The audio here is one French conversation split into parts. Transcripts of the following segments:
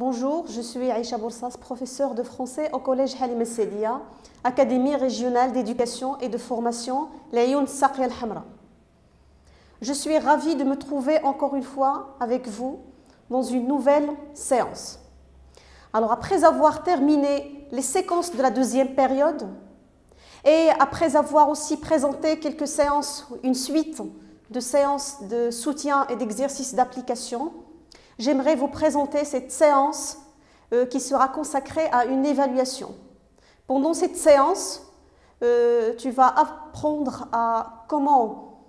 Bonjour, je suis Aïcha Boursas, professeure de français au collège Halim El-Sedia, Académie régionale d'éducation et de formation l'Ayoun Saqi Al-Hamra. Je suis ravie de me trouver encore une fois avec vous dans une nouvelle séance. Alors après avoir terminé les séquences de la deuxième période et après avoir aussi présenté quelques séances, une suite de séances de soutien et d'exercices d'application, j'aimerais vous présenter cette séance qui sera consacrée à une évaluation. Pendant cette séance, tu vas apprendre à comment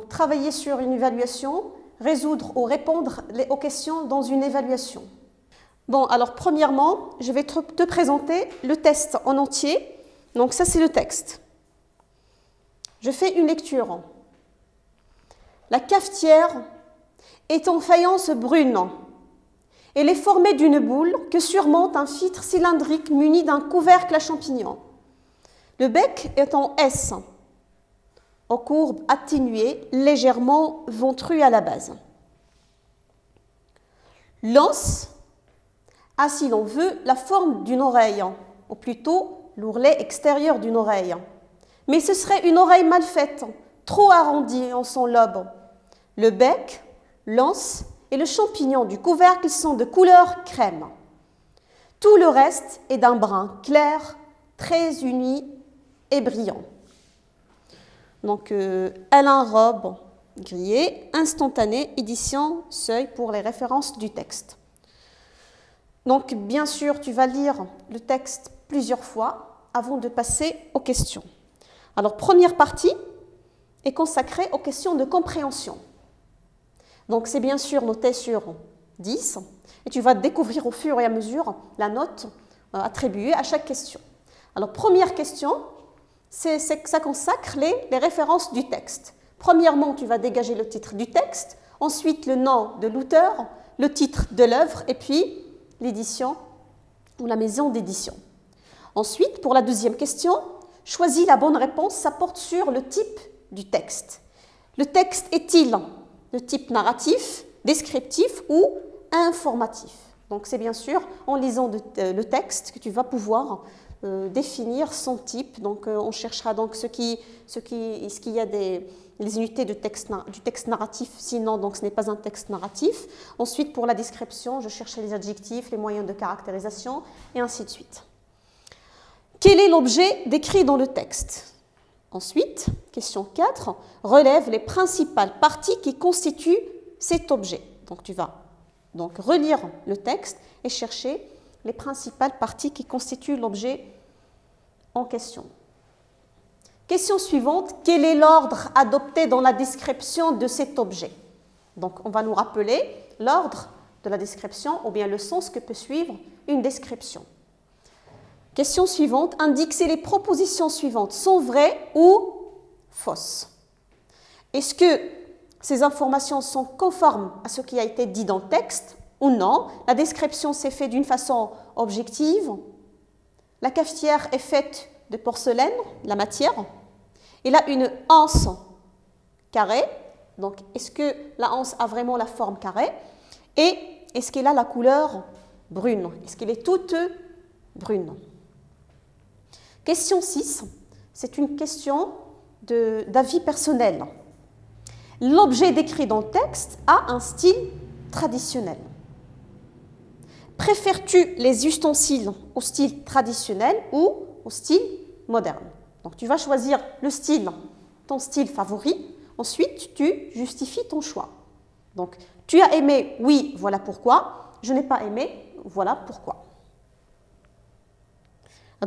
travailler sur une évaluation, résoudre ou répondre aux questions dans une évaluation. Bon, alors premièrement, je vais te présenter le test en entier. Donc ça, c'est le texte. Je fais une lecture. La cafetière est en faïence brune. Elle est formée d'une boule que surmonte un filtre cylindrique muni d'un couvercle à champignons. Le bec est en S, aux courbes atténuées, légèrement ventrues à la base. L'anse a, si l'on veut, la forme d'une oreille, ou plutôt l'ourlet extérieur d'une oreille. Mais ce serait une oreille mal faite, trop arrondie en son lobe. Le bec, l'anse et le champignon du couvercle sont de couleur crème. Tout le reste est d'un brun clair, très uni et brillant. Donc, Alain Robe, grillé, instantané, édition Seuil pour les références du texte. Donc, bien sûr, tu vas lire le texte plusieurs fois avant de passer aux questions. Alors, première partie est consacrée aux questions de compréhension. Donc, c'est bien sûr noté sur 10 et tu vas découvrir au fur et à mesure la note attribuée à chaque question. Alors, première question, c'est que ça consacre les références du texte. Premièrement, tu vas dégager le titre du texte, ensuite le nom de l'auteur, le titre de l'œuvre et puis l'édition ou la maison d'édition. Ensuite, pour la deuxième question, choisis la bonne réponse, ça porte sur le type du texte. Le texte est-il de type narratif, descriptif ou informatif? Donc c'est bien sûr en lisant le texte que tu vas pouvoir définir son type. Donc on cherchera donc est-ce qu'il y a les unités du texte narratif, sinon donc ce n'est pas un texte narratif. Ensuite pour la description, je cherchais les adjectifs, les moyens de caractérisation et ainsi de suite. Quel est l'objet décrit dans le texte? Ensuite, question 4, relève les principales parties qui constituent cet objet. Donc tu vas donc relire le texte et chercher les principales parties qui constituent l'objet en question. Question suivante, quel est l'ordre adopté dans la description de cet objet? Donc on va nous rappeler l'ordre de la description ou bien le sens que peut suivre une description. Question suivante, indique si les propositions suivantes sont vraies ou fausses. Est-ce que ces informations sont conformes à ce qui a été dit dans le texte ou non? La description s'est faite d'une façon objective. La cafetière est faite de porcelaine, la matière. Elle a une anse carrée. Donc, est-ce que la anse a vraiment la forme carrée? Et est-ce qu'elle a la couleur brune? Est-ce qu'elle est toute brune? Question 6, c'est une question d'avis personnel. L'objet décrit dans le texte a un style traditionnel. Préfères-tu les ustensiles au style traditionnel ou au style moderne? Donc tu vas choisir le style, ton style favori. Ensuite, tu justifies ton choix. Donc tu as aimé, oui, voilà pourquoi. Je n'ai pas aimé, voilà pourquoi.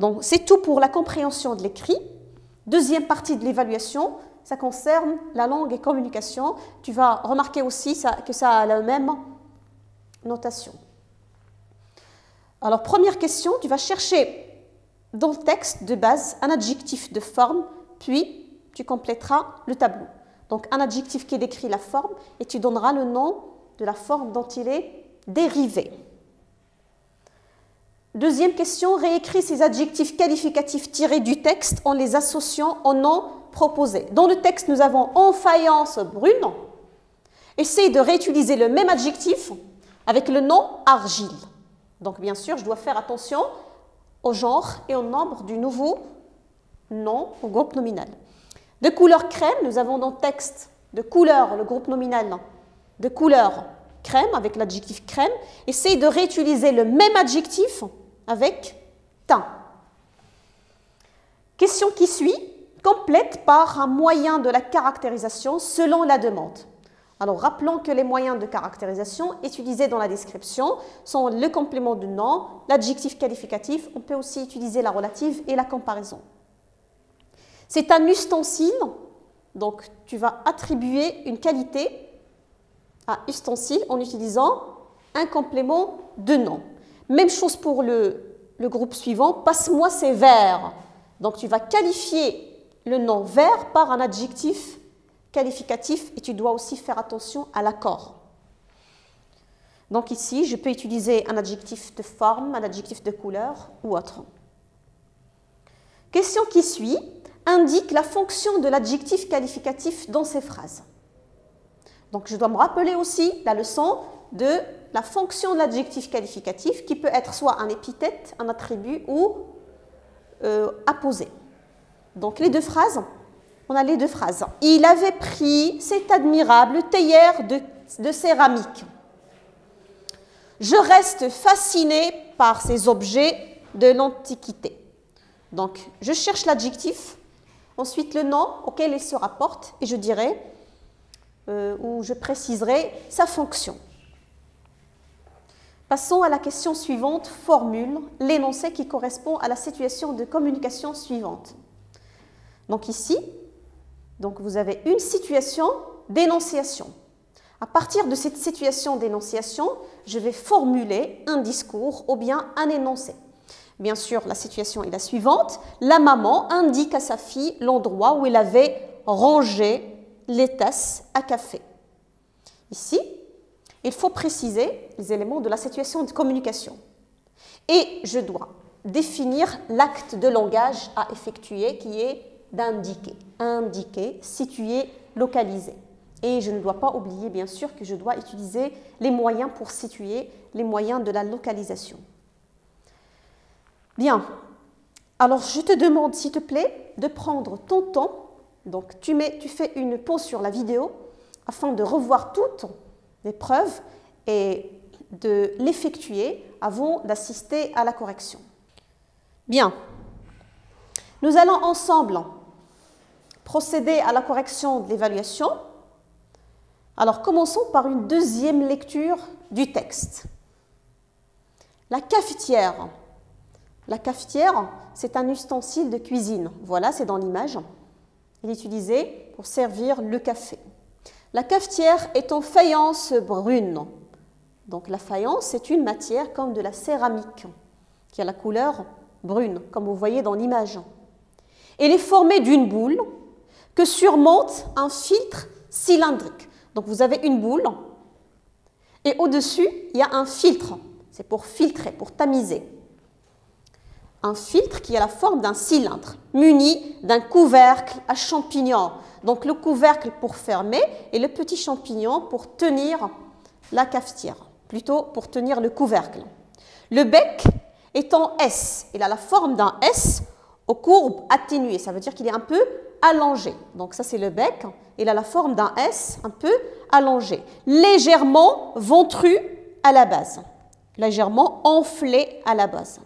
Donc, c'est tout pour la compréhension de l'écrit. Deuxième partie de l'évaluation, ça concerne la langue et communication. Tu vas remarquer aussi que ça a la même notation. Alors, première question, tu vas chercher dans le texte de base un adjectif de forme, puis tu compléteras le tableau. Donc, un adjectif qui décrit la forme et tu donneras le nom de la forme dont il est dérivé. Deuxième question, réécris ces adjectifs qualificatifs tirés du texte en les associant au nom proposé. Dans le texte, nous avons en faïence brune. Essaye de réutiliser le même adjectif avec le nom argile. Donc, bien sûr, je dois faire attention au genre et au nombre du nouveau nom au groupe nominal. De couleur crème, nous avons dans le texte de couleur, le groupe nominal de couleur crème avec l'adjectif crème. Essayez de réutiliser le même adjectif avec teint. Question qui suit, complète par un moyen de la caractérisation selon la demande. Alors, rappelons que les moyens de caractérisation utilisés dans la description sont le complément du nom, l'adjectif qualificatif, on peut aussi utiliser la relative et la comparaison. C'est un ustensile, donc tu vas attribuer une qualité à ustensile en utilisant un complément de nom. Même chose pour le groupe suivant, passe-moi ces verres. Donc tu vas qualifier le nom verre par un adjectif qualificatif et tu dois aussi faire attention à l'accord. Donc ici, je peux utiliser un adjectif de forme, un adjectif de couleur ou autre. Question qui suit indique la fonction de l'adjectif qualificatif dans ces phrases. Donc je dois me rappeler aussi la leçon de la fonction de l'adjectif qualificatif qui peut être soit un épithète, un attribut ou apposé. Donc les deux phrases. On a les deux phrases. Il avait pris cet admirable théière de céramique. Je reste fasciné par ces objets de l'Antiquité. Donc, je cherche l'adjectif, ensuite le nom auquel il se rapporte, et je dirai, ou je préciserai sa fonction. Passons à la question suivante, formule l'énoncé qui correspond à la situation de communication suivante. Donc ici, donc vous avez une situation d'énonciation. À partir de cette situation d'énonciation, je vais formuler un discours ou bien un énoncé. Bien sûr, la situation est la suivante. La maman indique à sa fille l'endroit où elle avait rangé les tasses à café. Ici, il faut préciser les éléments de la situation de communication. Et je dois définir l'acte de langage à effectuer qui est d'indiquer, indiquer, situer, localiser. Et je ne dois pas oublier, bien sûr, que je dois utiliser les moyens pour situer, les moyens de la localisation. Bien, alors je te demande, s'il te plaît, de prendre ton temps. Donc, tu fais une pause sur la vidéo afin de revoir toutes les preuves et de l'effectuer avant d'assister à la correction. Bien, nous allons ensemble procéder à la correction de l'évaluation. Alors, commençons par une deuxième lecture du texte. La cafetière. La cafetière, c'est un ustensile de cuisine. Voilà, c'est dans l'image. Il est utilisé pour servir le café. La cafetière est en faïence brune. Donc, la faïence, c'est une matière comme de la céramique, qui a la couleur brune, comme vous voyez dans l'image. Elle est formée d'une boule que surmonte un filtre cylindrique. Donc, vous avez une boule et au-dessus, il y a un filtre. C'est pour filtrer, pour tamiser. Un filtre qui a la forme d'un cylindre, muni d'un couvercle à champignons. Donc, le couvercle pour fermer et le petit champignon pour tenir la cafetière, plutôt pour tenir le couvercle. Le bec est en S. Il a la forme d'un S aux courbes atténuées. Ça veut dire qu'il est un peu allongé. Donc ça, c'est le bec. Il a la forme d'un S un peu allongé. Légèrement ventru à la base. Légèrement enflé à la base.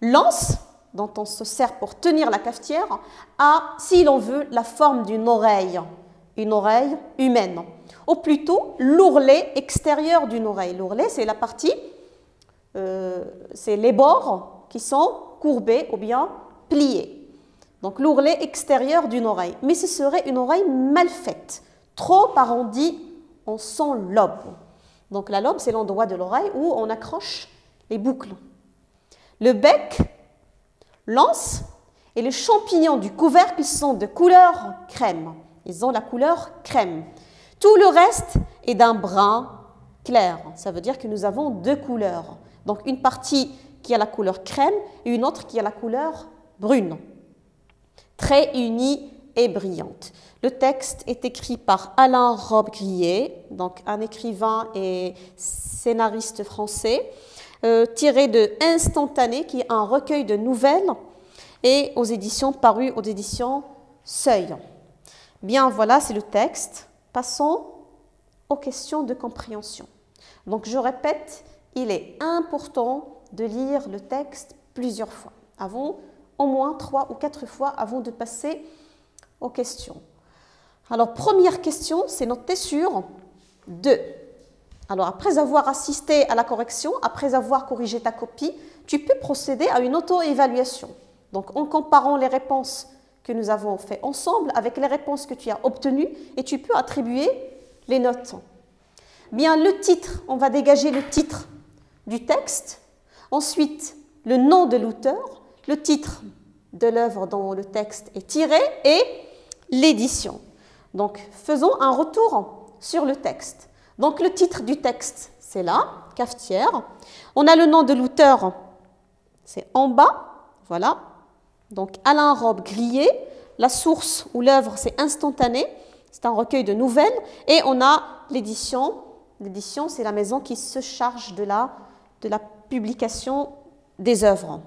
L'anse, dont on se sert pour tenir la cafetière, a, si l'on veut, la forme d'une oreille. Une oreille humaine. Ou plutôt, l'ourlet extérieur d'une oreille. L'ourlet, c'est la partie, c'est les bords qui sont courbés ou bien pliés. Donc, l'ourlet extérieur d'une oreille. Mais ce serait une oreille mal faite, trop arrondie en son lobe. Donc, la lobe, c'est l'endroit de l'oreille où on accroche les boucles. Le bec, l'anse et le champignon du couvercle sont de couleur crème. Ils ont la couleur crème. Tout le reste est d'un brun clair. Ça veut dire que nous avons deux couleurs. Donc, une partie qui a la couleur crème et une autre qui a la couleur brune. Traits unis et brillante. Le texte est écrit par Alain Robbe-Grillet, donc un écrivain et scénariste français, tiré de Instantané, qui est un recueil de nouvelles et paru aux éditions Seuil. Bien, voilà, c'est le texte. Passons aux questions de compréhension. Donc, je répète, il est important de lire le texte plusieurs fois, au moins 3 ou 4 fois avant de passer aux questions. Alors, première question, c'est noté sur 2. Alors, après avoir assisté à la correction, après avoir corrigé ta copie, tu peux procéder à une auto-évaluation. Donc, en comparant les réponses que nous avons fait ensemble avec les réponses que tu as obtenues, et tu peux attribuer les notes. Bien, le titre, on va dégager le titre du texte, ensuite le nom de l'auteur, le titre de l'œuvre dont le texte est tiré et l'édition. Donc, faisons un retour sur le texte. Donc, le titre du texte, c'est là, Cafetière. On a le nom de l'auteur, c'est en bas, voilà. Donc, Alain Robbe-Grillet. La source ou l'œuvre, c'est Instantané. C'est un recueil de nouvelles. Et on a l'édition. L'édition, c'est la maison qui se charge de la publication des œuvres.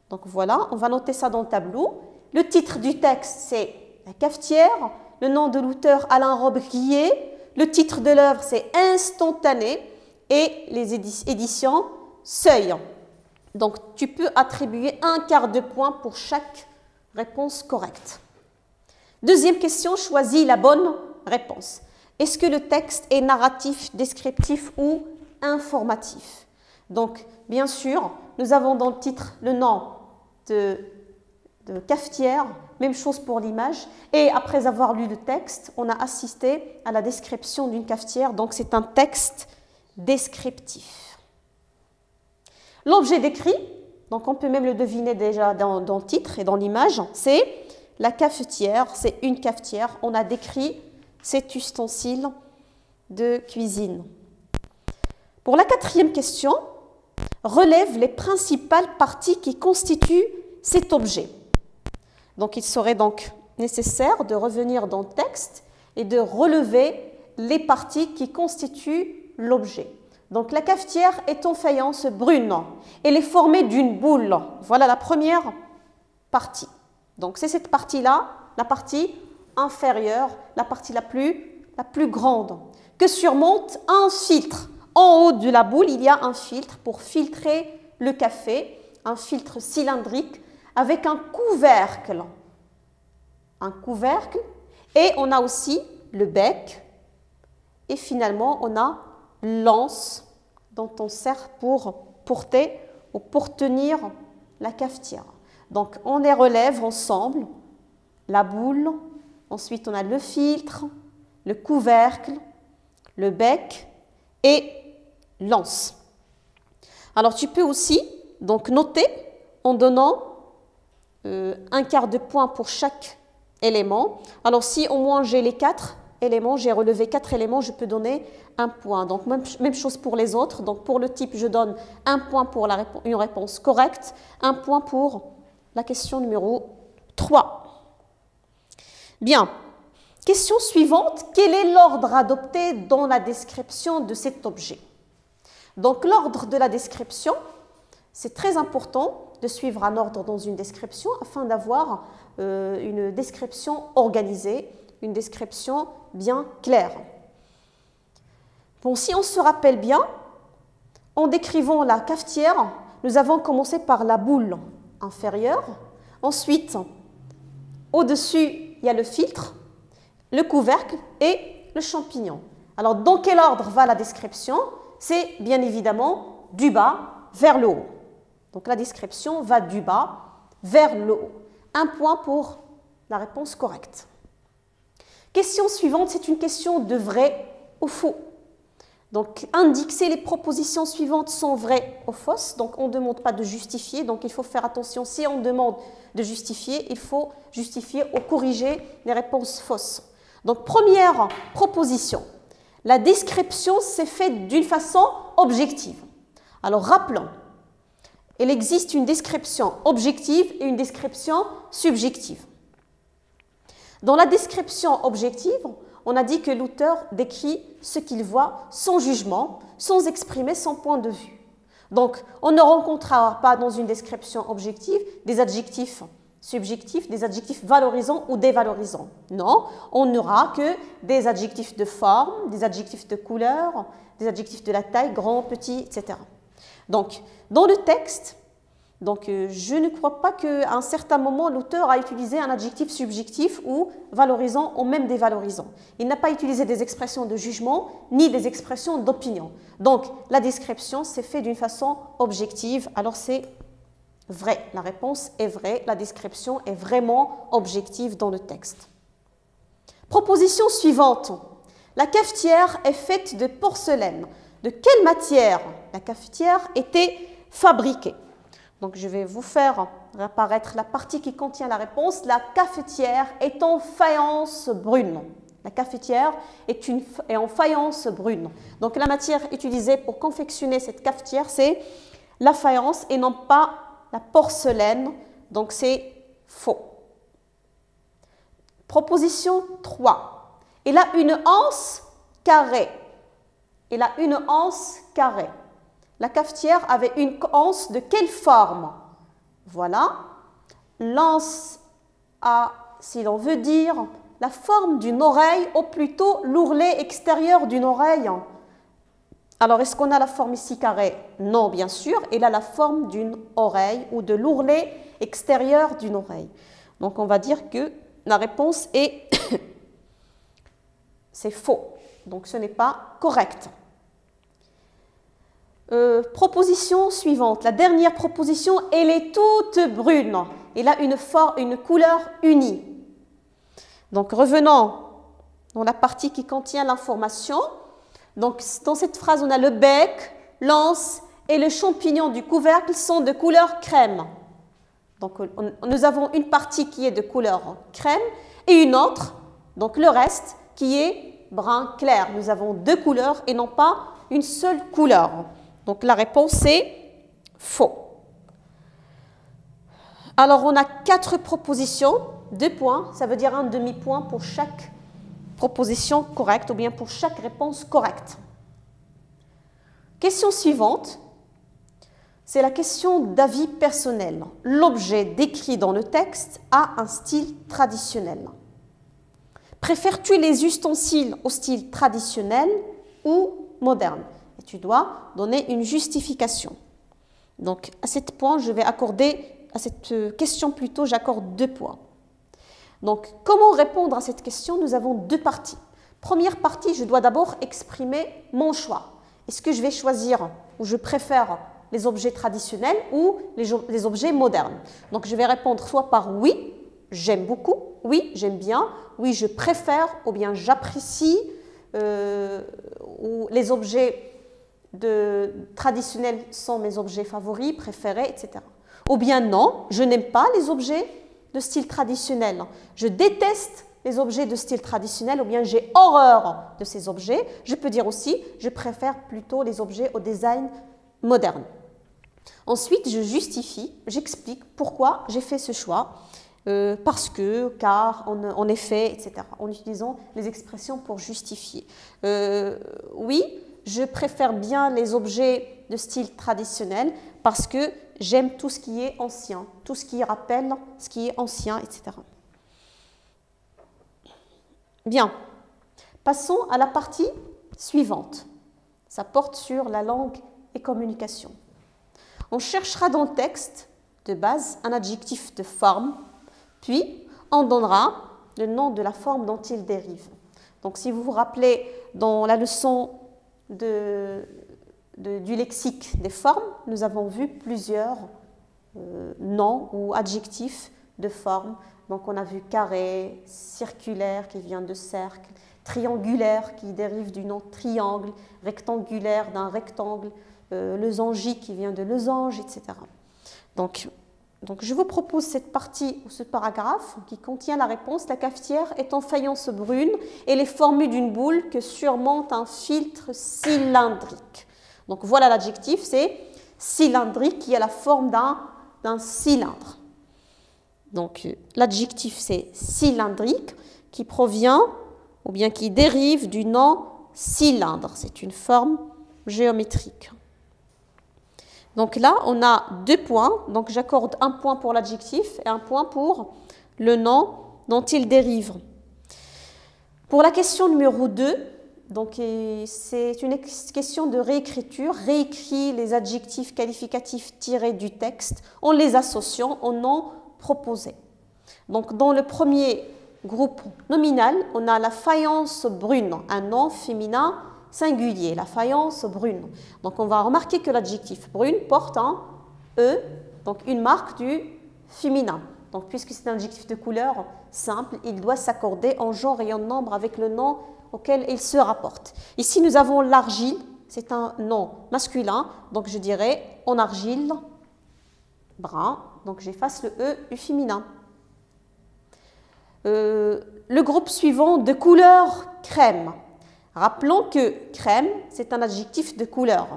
Donc, voilà, on va noter ça dans le tableau. Le titre du texte, c'est La Cafetière. Le nom de l'auteur, Alain Robbe-Grillet. Le titre de l'œuvre, c'est Instantané. Et les éditions Seuil. Donc, tu peux attribuer 1/4 de point pour chaque réponse correcte. Deuxième question, choisis la bonne réponse. Est-ce que le texte est narratif, descriptif ou informatif? Donc, bien sûr, nous avons dans le titre le nom de cafetière, même chose pour l'image. Et après avoir lu le texte, on a assisté à la description d'une cafetière. Donc, c'est un texte descriptif. L'objet décrit, donc on peut même le deviner déjà dans le titre et dans l'image, c'est la cafetière, c'est une cafetière. On a décrit cet ustensile de cuisine. Pour la 4e question, relève les principales parties qui constituent cet objet. Donc il serait donc nécessaire de revenir dans le texte et de relever les parties qui constituent l'objet. Donc la cafetière est en faïence brune. Elle est formée d'une boule. Voilà la première partie. Donc c'est cette partie-là, la partie inférieure, la partie la plus grande, que surmonte un filtre. En haut de la boule, il y a un filtre pour filtrer le café, un filtre cylindrique avec un couvercle. Un couvercle. Et on a aussi le bec. Et finalement, on a l'anse dont on sert pour porter ou pour tenir la cafetière. Donc, on les relève ensemble, la boule, ensuite on a le filtre, le couvercle, le bec et l'anse. Alors, tu peux aussi donc noter en donnant 1/4 de point pour chaque élément. Alors, si au moins j'ai les 4 éléments, j'ai relevé 4 éléments, je peux donner 1 point. Donc, même chose pour les autres. Donc, pour le type, je donne 1 point pour une réponse correcte, 1 point pour la question numéro 3. Bien. Question suivante. Quel est l'ordre adopté dans la description de cet objet? Donc, l'ordre de la description, c'est très important de suivre un ordre dans une description afin d'avoir une description organisée, une description bien claire. Bon, si on se rappelle bien, en décrivant la cafetière, nous avons commencé par la boule inférieure. Ensuite, au-dessus, il y a le filtre, le couvercle et le champignon. Alors, dans quel ordre va la description? C'est bien évidemment du bas vers le haut. Donc, la description va du bas vers le haut. 1 point pour la réponse correcte. Question suivante, c'est une question de vrai ou faux. Donc, indique si les propositions suivantes sont vraies ou fausses. Donc, on ne demande pas de justifier. Donc, il faut faire attention. Si on demande de justifier, il faut justifier ou corriger les réponses fausses. Donc, première proposition. La description s'est faite d'une façon objective. Alors, rappelons. Il existe une description objective et une description subjective. Dans la description objective, on a dit que l'auteur décrit ce qu'il voit sans jugement, sans exprimer son point de vue. Donc, on ne rencontrera pas dans une description objective des adjectifs subjectifs, des adjectifs valorisants ou dévalorisants. Non, on n'aura que des adjectifs de forme, des adjectifs de couleur, des adjectifs de la taille, grand, petit, etc. Donc, dans le texte, je ne crois pas qu'à un certain moment, l'auteur a utilisé un adjectif subjectif ou valorisant ou même dévalorisant. Il n'a pas utilisé des expressions de jugement ni des expressions d'opinion. Donc, la description s'est faite d'une façon objective. Alors, c'est vrai. La réponse est vraie. La description est vraiment objective dans le texte. Proposition suivante. La cafetière est faite de porcelaine. De quelle matière la cafetière était fabriquée? Donc, je vais vous faire apparaître la partie qui contient la réponse. La cafetière est en faïence brune. La cafetière est en faïence brune. Donc, la matière utilisée pour confectionner cette cafetière, c'est la faïence et non pas la porcelaine. Donc, c'est faux. Proposition 3. Il a une anse carrée. Il a une anse carrée. La cafetière avait une anse de quelle forme? Voilà. L'anse a, si l'on veut dire, la forme d'une oreille, ou plutôt l'ourlet extérieur d'une oreille. Alors, est-ce qu'on a la forme ici carrée? Non, bien sûr. Il a la forme d'une oreille ou de l'ourlet extérieur d'une oreille. Donc, on va dire que la réponse est c'est faux. Donc, ce n'est pas correct. Proposition suivante. La dernière proposition, elle est toute brune. Elle a une couleur unie. Donc, revenons dans la partie qui contient l'information. Donc, dans cette phrase, on a le bec, l'anse et le champignon du couvercle sont de couleur crème. Donc, nous avons une partie qui est de couleur crème et une autre, donc le reste, qui est brun clair. Nous avons deux couleurs et non pas une seule couleur. Donc, la réponse est faux. Alors, on a 4 propositions, 2 points, ça veut dire un demi-point pour chaque proposition correcte ou bien pour chaque réponse correcte. Question suivante, c'est la question d'avis personnel. L'objet décrit dans le texte a un style traditionnel. Préfères-tu les ustensiles au style traditionnel ou moderne? Et tu dois donner une justification. Donc, à cette question plutôt, j'accorde 2 points. Donc, comment répondre à cette question? Nous avons 2 parties. Première partie, je dois d'abord exprimer mon choix. Est-ce que je vais choisir ou je préfère les objets traditionnels ou les objets modernes? Donc, je vais répondre soit par oui, j'aime beaucoup, oui, j'aime bien, oui, je préfère ou bien j'apprécie ou les objets traditionnels sont mes objets favoris, préférés, etc. Ou bien non, je n'aime pas les objets de style traditionnel. Je déteste les objets de style traditionnel ou bien j'ai horreur de ces objets. Je peux dire aussi, je préfère plutôt les objets au design moderne. Ensuite, je justifie, j'explique pourquoi j'ai fait ce choix. Parce que, car, en effet, etc. En utilisant les expressions pour justifier. Oui, je préfère bien les objets de style traditionnel parce que j'aime tout ce qui est ancien, tout ce qui rappelle ce qui est ancien, etc. Bien, passons à la partie suivante. Ça porte sur la langue et communication. On cherchera dans le texte de base un adjectif de forme, puis on donnera le nom de la forme dont il dérive. Donc, si vous vous rappelez dans la leçon du lexique des formes, nous avons vu plusieurs noms ou adjectifs de forme. Donc, on a vu carré, circulaire qui vient de cercle, triangulaire qui dérive du nom triangle, rectangulaire d'un rectangle, losangique qui vient de losange, etc. Donc, je vous propose cette partie ou ce paragraphe qui contient la réponse. La cafetière est en faïence brune et est formée d'une boule que surmonte un filtre cylindrique. Donc voilà l'adjectif, c'est cylindrique qui a la forme d'un cylindre. Donc l'adjectif c'est cylindrique qui provient ou bien qui dérive du nom cylindre. C'est une forme géométrique. Donc là, on a 2 points. Donc j'accorde un point pour l'adjectif et un point pour le nom dont il dérive. Pour la question numéro 2, donc c'est une question de réécriture. Réécrit les adjectifs qualificatifs tirés du texte en les associant au nom proposé. Donc dans le premier groupe nominal, on a la faïence brune, un nom féminin singulier, la faïence brune. Donc on va remarquer que l'adjectif brune porte un E, donc une marque du féminin. Donc puisque c'est un adjectif de couleur simple, il doit s'accorder en genre et en nombre avec le nom auquel il se rapporte. Ici nous avons l'argile, c'est un nom masculin, donc je dirais en argile, brun, donc j'efface le E du féminin. Le groupe suivant de couleur crème. Rappelons que crème, c'est un adjectif de couleur,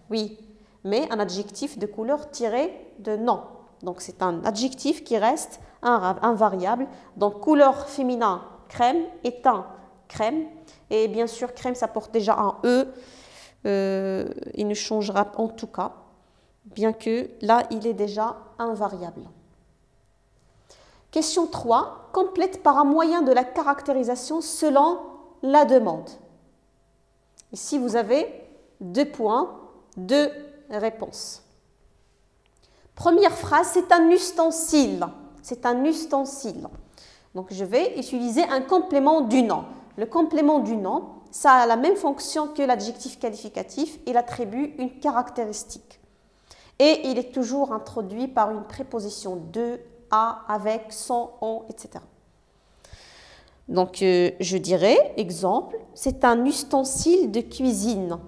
oui, mais un adjectif de couleur tiré de nom. Donc c'est un adjectif qui reste invariable. Donc couleur féminin, crème, éteint, crème. Et bien sûr, crème, ça porte déjà un E. Il ne changera en tout cas, bien que là, il est déjà invariable. Question 3. Complète par un moyen de la caractérisation selon la demande. Ici, vous avez 2 points, 2 réponses. Première phrase, c'est un ustensile. C'est un ustensile. Donc, je vais utiliser un complément du nom. Le complément du nom, ça a la même fonction que l'adjectif qualificatif. Il attribue une caractéristique. Et il est toujours introduit par une préposition de, à, avec, sans, en, etc. Donc, je dirais, exemple, c'est un ustensile de cuisine.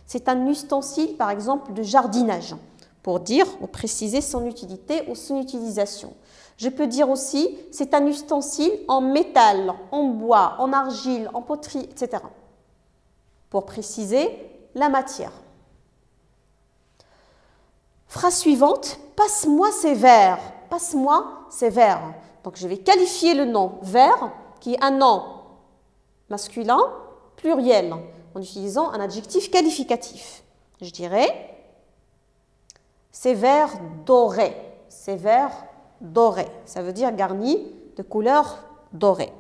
C'est un ustensile, par exemple, de jardinage, pour dire ou préciser son utilité ou son utilisation. Je peux dire aussi, c'est un ustensile en métal, en bois, en argile, en poterie, etc. Pour préciser la matière. Phrase suivante, passe-moi ces verres. Passe-moi ces verres. Donc, je vais qualifier le nom verre, qui est un nom masculin pluriel, en utilisant un adjectif qualificatif. Je dirais ces verres dorés. Ces verres dorés. Ça veut dire garni de couleur dorée.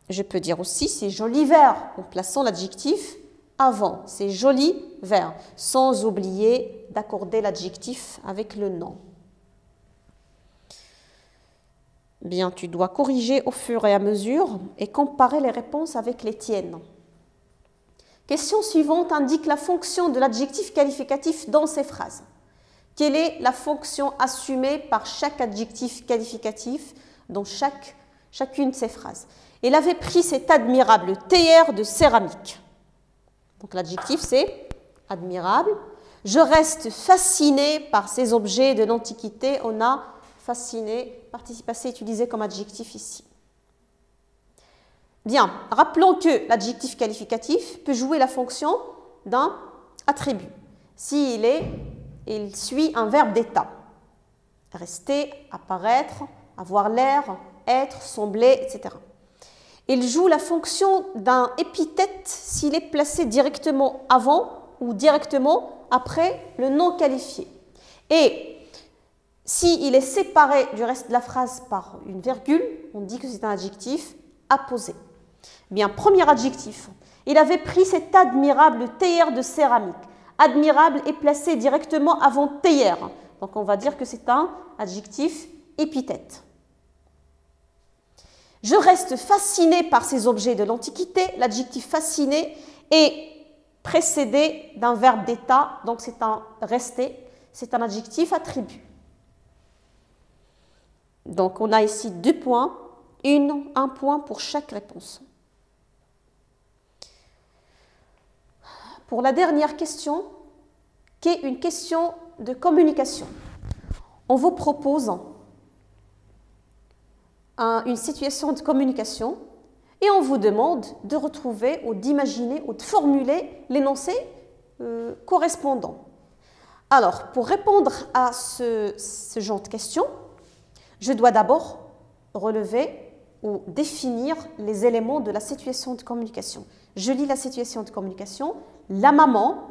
Je peux dire aussi ces jolis verres, en plaçant l'adjectif avant. Ces jolis verres, sans oublier d'accorder l'adjectif avec le nom. Bien, tu dois corriger au fur et à mesure et comparer les réponses avec les tiennes. Question suivante indique la fonction de l'adjectif qualificatif dans ces phrases. Quelle est la fonction assumée par chaque adjectif qualificatif dans chacune de ces phrases? Il avait pris cet admirable théière de céramique. Donc l'adjectif c'est admirable. Je reste fasciné par ces objets de l'Antiquité. On a fasciné, participe passé utilisé comme adjectif ici. Bien, rappelons que l'adjectif qualificatif peut jouer la fonction d'un attribut. S'il il suit un verbe d'état. Rester, apparaître, avoir l'air, être, sembler, etc. Il joue la fonction d'un épithète s'il est placé directement avant ou directement après le nom qualifié. Et s'il est séparé du reste de la phrase par une virgule, on dit que c'est un adjectif apposé. Bien, premier adjectif. Il avait pris cet admirable théière de céramique. Admirable est placé directement avant théière. Donc, on va dire que c'est un adjectif épithète. Je reste fasciné par ces objets de l'Antiquité. L'adjectif fasciné est précédé d'un verbe d'état. Donc, c'est un rester. C'est un adjectif attribut. Donc, on a ici 2 points. Un point pour chaque réponse. Pour la dernière question, qui est une question de communication. On vous propose une situation de communication et on vous demande de retrouver ou d'imaginer ou de formuler l'énoncé correspondant. Alors, pour répondre à ce genre de questions, je dois d'abord relever ou définir les éléments de la situation de communication. Je lis la situation de communication. La maman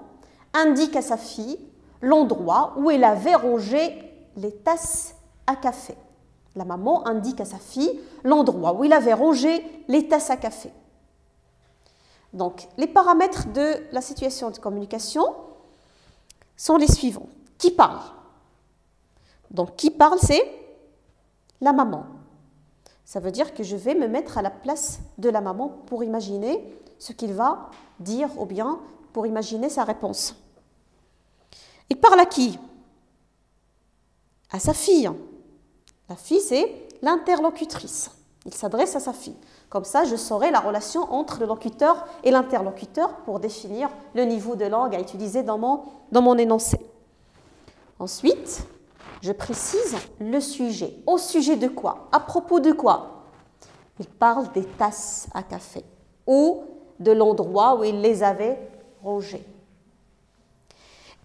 indique à sa fille l'endroit où elle avait rangé les tasses à café. La maman indique à sa fille l'endroit où il avait rangé les tasses à café. Donc, les paramètres de la situation de communication sont les suivants. Qui parle? Donc, qui parle, c'est la maman. Ça veut dire que je vais me mettre à la place de la maman pour imaginer ce qu'il va dire ou bien pour imaginer sa réponse. Il parle à qui? À sa fille. La fille, c'est l'interlocutrice. Il s'adresse à sa fille. Comme ça, je saurai la relation entre le locuteur et l'interlocuteur pour définir le niveau de langue à utiliser dans mon énoncé. Ensuite, je précise le sujet. Au sujet de quoi? À propos de quoi? Il parle des tasses à café ou de l'endroit où il les avait rangées.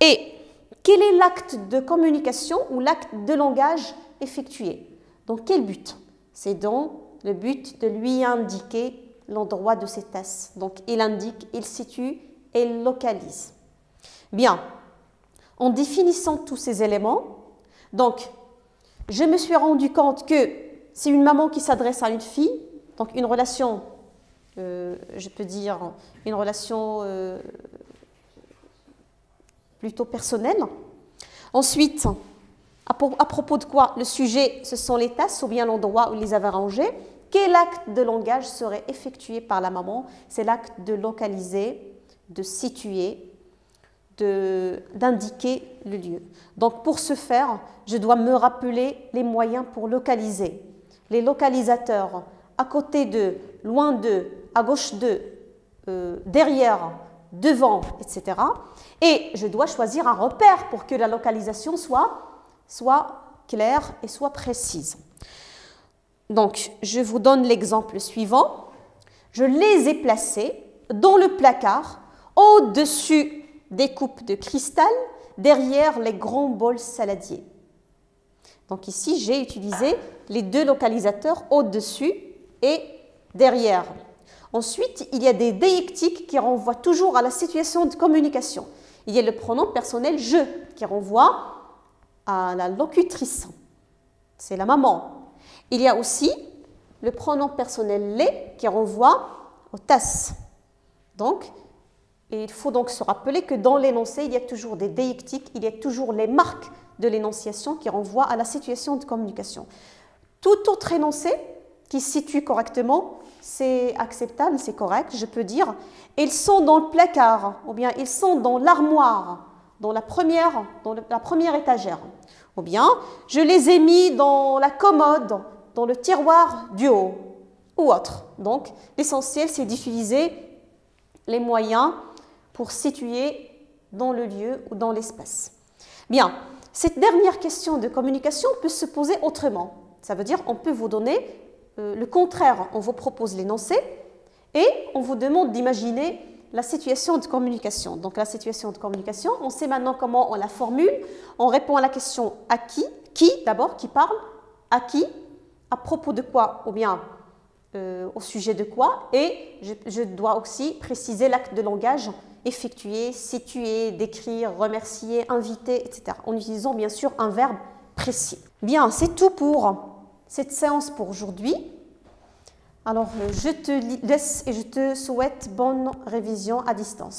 Et quel est l'acte de communication ou l'acte de langage effectué? Dans quel but? C'est dans le but de lui indiquer l'endroit de ces tasses. Donc, il indique, il situe et il localise. Bien, en définissant tous ces éléments, donc, je me suis rendu compte que c'est une maman qui s'adresse à une fille, donc une relation, je peux dire, une relation plutôt personnelle. Ensuite, à propos de quoi? Le sujet, ce sont les tasses ou bien l'endroit où ils les avaient rangées. Quel acte de langage serait effectué par la maman? C'est l'acte de localiser, de situer, d'indiquer le lieu. Donc, pour ce faire, je dois me rappeler les moyens pour localiser. Les localisateurs, à côté de, loin de, à gauche de, derrière, devant, etc. Et je dois choisir un repère pour que la localisation soit claire et soit précise. Donc, je vous donne l'exemple suivant. Je les ai placés dans le placard, au-dessus des coupes de cristal, derrière les grands bols saladiers. Donc ici, j'ai utilisé les deux localisateurs au-dessus et derrière. Ensuite, il y a des déictiques qui renvoient toujours à la situation de communication. Il y a le pronom personnel « je » qui renvoie à la locutrice. C'est la maman. Il y a aussi le pronom personnel « les » qui renvoie aux tasses. Donc, il faut donc se rappeler que dans l'énoncé, il y a toujours des déictiques, il y a toujours les marques de l'énonciation qui renvoient à la situation de communication. Tout autre énoncé qui se situe correctement, c'est acceptable, c'est correct, je peux dire « ils sont dans le placard » ou bien « ils sont dans l'armoire », dans la première étagère. Ou bien « je les ai mis dans la commode, dans le tiroir du haut » ou autre. Donc, l'essentiel, c'est d'utiliser les moyens pour situer dans le lieu ou dans l'espace. Bien, cette dernière question de communication peut se poser autrement. Ça veut dire on peut vous donner le contraire. On vous propose l'énoncé et on vous demande d'imaginer la situation de communication. Donc la situation de communication, on sait maintenant comment on la formule. On répond à la question à qui d'abord, qui parle, à qui, à propos de quoi ou bien au sujet de quoi, et je dois aussi préciser l'acte de langage effectuer, situer, décrire, remercier, inviter, etc. En utilisant bien sûr un verbe précis. Bien, c'est tout pour cette séance pour aujourd'hui. Alors, je te laisse et je te souhaite bonne révision à distance.